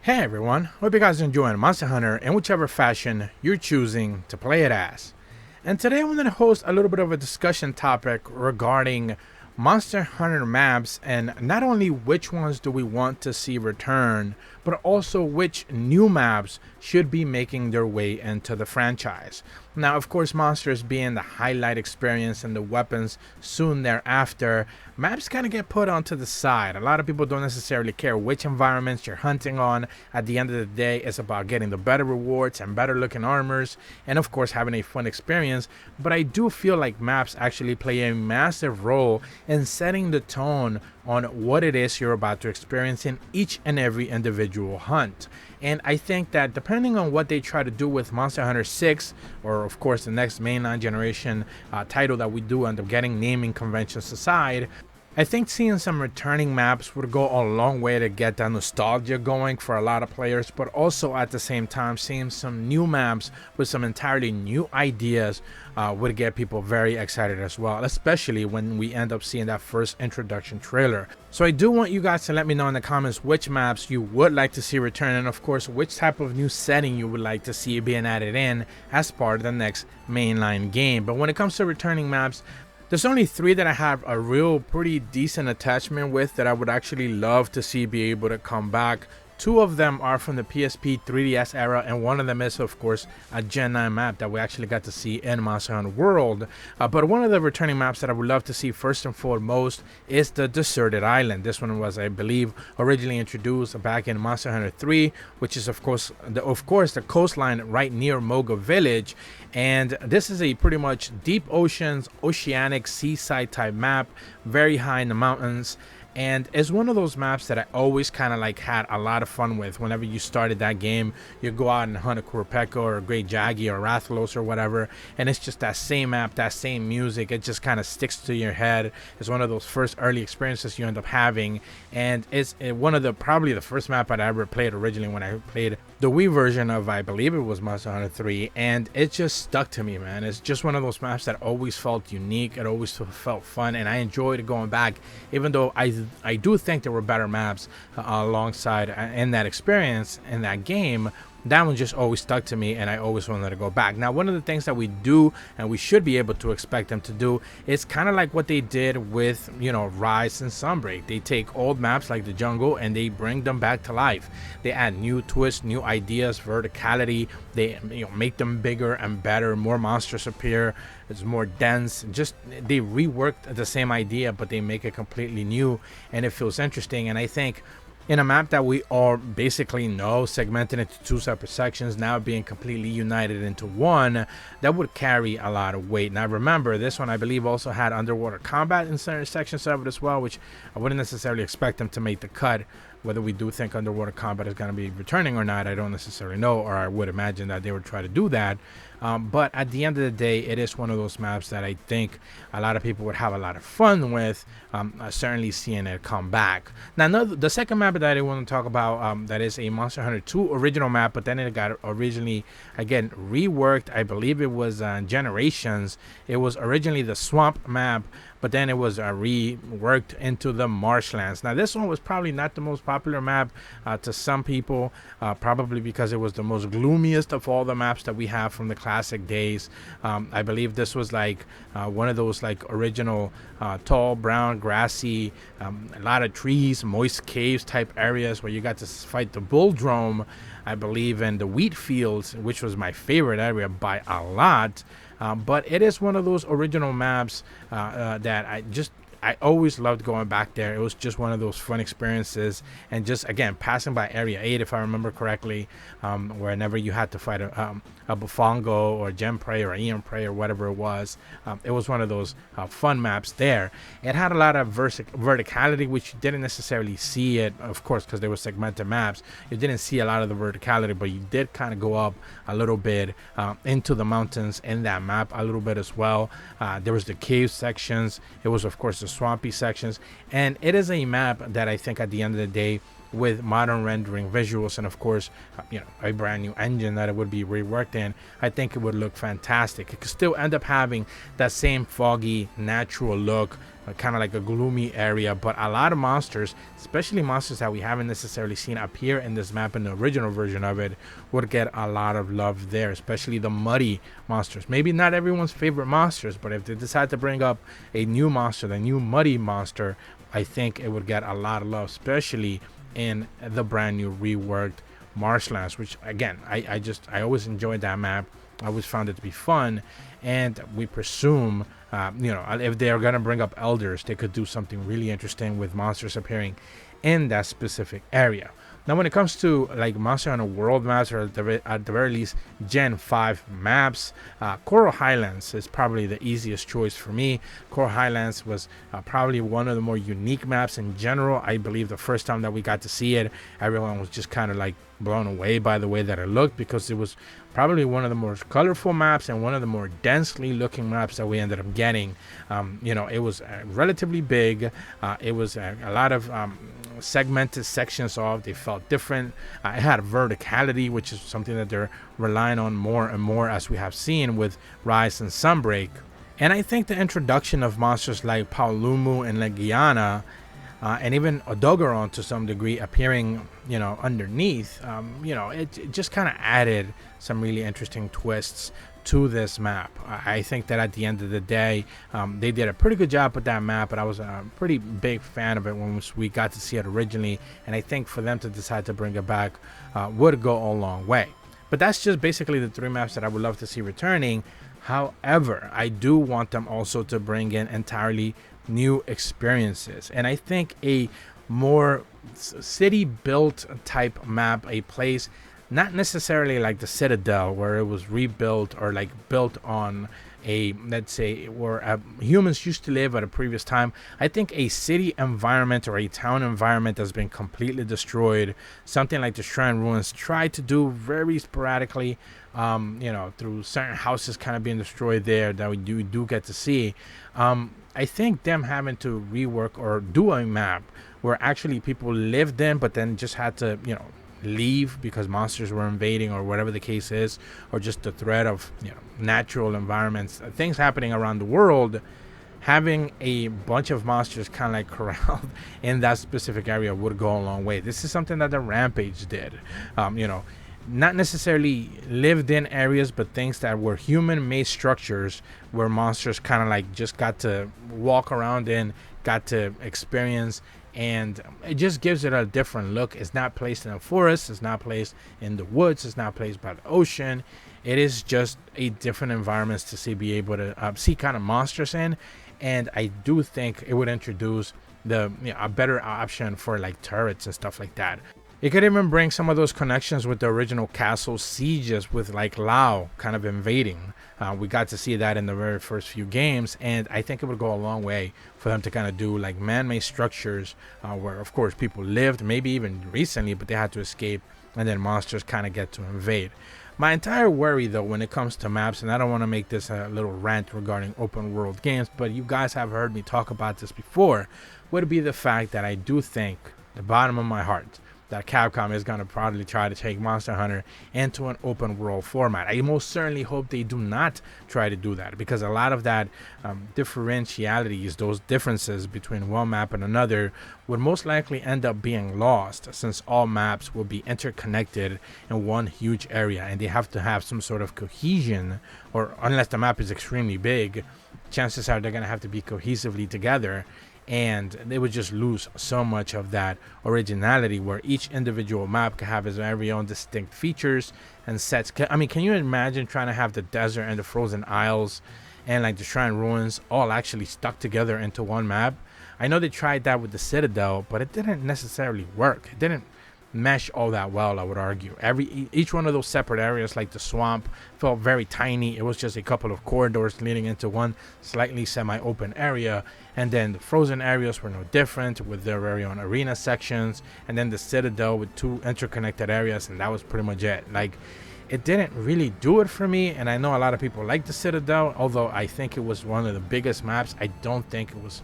Hey everyone, hope you guys are enjoying Monster Hunter in whichever fashion you're choosing to play it as. And today I'm going to host a little bit of a discussion topic regarding Monster Hunter maps, and not only which ones do we want to see return, but also which new maps should be making their way into the franchise. Now, of course, monsters being the highlight experience and the weapons soon thereafter, maps kind of get put onto the side. A lot of people don't necessarily care which environments you're hunting on. At the end of the day, it's about getting the better rewards and better looking armors, and of course having a fun experience. But I do feel like maps actually play a massive role in setting the tone on what it is you're about to experience in each and every individual hunt. And I think that depending on what they try to do with Monster Hunter 6, or of course the next mainline generation title that we do end up getting, naming conventions aside, I think seeing some returning maps would go a long way to get that nostalgia going for a lot of players, but also at the same time seeing some new maps with some entirely new ideas would get people very excited as well, especially when we end up seeing that first introduction trailer. So I do want you guys to let me know in the comments which maps you would like to see return, and of course which type of new setting you would like to see being added in as part of the next mainline game. But when it comes to returning maps, there's only 3 that I have a real pretty decent attachment with that I would actually love to see be able to come back. 2 of them are from the PSP 3DS era, and one of them is of course a Gen 9 map that we actually got to see in Monster Hunter World. But one of the returning maps that I would love to see first and foremost is the Deserted Island. This one was, I believe, originally introduced back in Monster Hunter 3, which is of course the coastline right near Moga Village. And this is a pretty much deep oceans, oceanic seaside type map, very high in the mountains. And it's one of those maps that I always kind of like had a lot of fun with. Whenever you started that game, you go out and hunt a Kurapeka or a Great Jaggi or Rathalos or whatever, and it's just that same map, that same music. It just kind of sticks to your head. It's one of those first early experiences you end up having, and it's one of the probably the first map I ever played originally when I played the Wii version of, I believe it was Monster Hunter 3, and it just stuck to me, man. It's just one of those maps that always felt unique. It always felt fun, and I enjoyed going back, even though I do think there were better maps alongside in that experience in that game. That one just always stuck to me, and I always wanted to go back. Now, one of the things that we do and we should be able to expect them to do is kind of like what they did with, Rise and Sunbreak. They take old maps like the jungle and they bring them back to life. They add new twists, new ideas, verticality. They make them bigger and better. More monsters appear. It's more dense. Just they reworked the same idea, but they make it completely new, and it feels interesting. And I think in a map that we all basically know, segmented into 2 separate sections, now being completely united into one, that would carry a lot of weight. Now remember, this one I believe also had underwater combat in certain sections of it as well, which I wouldn't necessarily expect them to make the cut. Whether we do think underwater combat is going to be returning or not, I don't necessarily know, or I would imagine that they would try to do that. But at the end of the day, it is one of those maps that I think a lot of people would have a lot of fun with, certainly seeing it come back. Now, the second map that I want to talk about, that is a Monster Hunter 2 original map, but then it got originally, again, reworked. I believe it was Generations. It was originally the Swamp map, but then it was reworked into the Marshlands. Now, this one was probably not the most popular map to some people, probably because it was the most gloomiest of all the maps that we have from the classic days. I believe this was like one of those like original tall, brown, grassy, a lot of trees, moist caves type areas where you got to fight the Bulldrome, I believe, in the wheat fields, which was my favorite area by a lot. But it is one of those original maps that I always loved going back there. It was just one of those fun experiences, and just again passing by Area 8, if I remember correctly, whenever you had to fight a Bufongo or Gem Prey or Ian Prey or whatever it was one of those fun maps there. It had a lot of verticality, which you didn't necessarily see it, of course, because they were segmented maps. You didn't see a lot of the verticality, but you did kind of go up a little bit into the mountains in that map a little bit as well. There was the cave sections. It was, of course, the swampy sections, and it is a map that I think at the end of the day, with modern rendering visuals and of course a brand new engine that it would be reworked in, I think it would look fantastic. It could still end up having that same foggy natural look kind of like a gloomy area, but a lot of monsters, especially monsters that we haven't necessarily seen appear in this map in the original version of it, would get a lot of love there, especially the muddy monsters. Maybe not everyone's favorite monsters, but if they decide to bring up a new monster, the new muddy monster, I think it would get a lot of love, especially in the brand new reworked Marshlands, which again, I always enjoyed that map. I always found it to be fun, and we presume if they are going to bring up elders, they could do something really interesting with monsters appearing in that specific area. Now, when it comes to like Monster Hunter World maps, or at the very least Gen 5 maps, Coral Highlands is probably the easiest choice for me. Coral Highlands was probably one of the more unique maps in general. I believe the first time that we got to see it, everyone was just kind of like blown away by the way that it looked, because it was probably one of the most colorful maps and one of the more densely looking maps that we ended up getting. It was relatively big. It was a lot of segmented sections off. They felt different. It had verticality, which is something that they're relying on more and more, as we have seen with Rise and Sunbreak. And I think the introduction of monsters like Paolumu and Legiana, and even Odogaron to some degree appearing, underneath, it just kind of added some really interesting twists to this map. I think that at the end of the day, they did a pretty good job with that map, but I was a pretty big fan of it when we got to see it originally, and I think for them to decide to bring it back would go a long way. But that's just basically the 3 maps that I would love to see returning. However, I do want them also to bring in entirely new experiences, and I think a more city built type map, a place not necessarily like the Citadel where it was rebuilt or like built on a, let's say, where humans used to live at a previous time. I think a city environment or a town environment has been completely destroyed, something like the Shrine Ruins tried to do very sporadically, through certain houses kind of being destroyed there that we do get to see. I think them having to rework or do a map where actually people lived in, but then just had to, leave because monsters were invading or whatever the case is, or just the threat of natural environments, things happening around the world. Having a bunch of monsters kind of like corralled in that specific area would go a long way. This is something that the Rampage did. Not necessarily lived in areas, but things that were human made structures where monsters kind of like just got to walk around in, got to experience, and it just gives it a different look. It's not placed in a forest, it's not placed in the woods, it's not placed by the ocean. It is just a different environment to be able to see kind of monsters in, and I do think it would introduce a better option for like turrets and stuff like that. It could even bring some of those connections with the original castle sieges with like Lao kind of invading. We got to see that in the very first few games, and I think it would go a long way for them to kind of do like man-made structures where of course people lived, maybe even recently, but they had to escape, and then monsters kind of get to invade. My entire worry though when it comes to maps, and I don't want to make this a little rant regarding open world games, but you guys have heard me talk about this before, would be the fact that I do think, the bottom of my heart, that Capcom is going to probably try to take Monster Hunter into an open world format. I most certainly hope they do not try to do that, because a lot of that differentialities, those differences between one map and another, would most likely end up being lost, since all maps will be interconnected in one huge area, and they have to have some sort of cohesion, or unless the map is extremely big, chances are they're going to have to be cohesively together, and they would just lose so much of that originality where each individual map can have its very own distinct features and sets. I mean, can you imagine trying to have the desert and the frozen isles and like the Shrine Ruins all actually stuck together into one map? I know they tried that with the Citadel, but it didn't necessarily work. It didn't mesh all that well, I would argue. Each one of those separate areas, like the swamp, felt very tiny. It was just a couple of corridors leading into one slightly semi-open area, and then the frozen areas were no different, with their very own arena sections, and then the Citadel with 2 interconnected areas, and that was pretty much it. Like, it didn't really do it for me, and I know a lot of people like the Citadel, although I think it was one of the biggest maps. I don't think it was,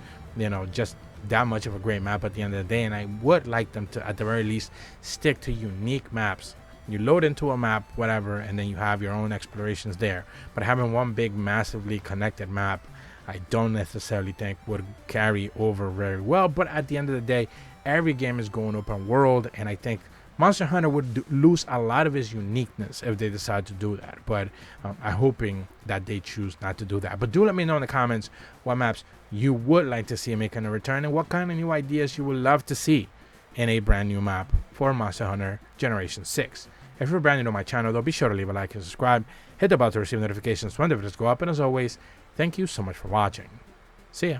just that much of a great map at the end of the day, and I would like them to at the very least stick to unique maps. You load into a map, whatever, and then you have your own explorations there, but having one big massively connected map, I don't necessarily think would carry over very well. But at the end of the day, every game is going open world, and I think Monster Hunter would lose a lot of its uniqueness if they decide to do that. But I'm hoping that they choose not to do that. But do let me know in the comments what maps you would like to see making a return, and what kind of new ideas you would love to see in a brand new map for Monster Hunter Generation 6. If you're brand new to my channel, though, be sure to leave a like and subscribe. Hit the bell to receive notifications when the videos go up. And as always, thank you so much for watching. See ya.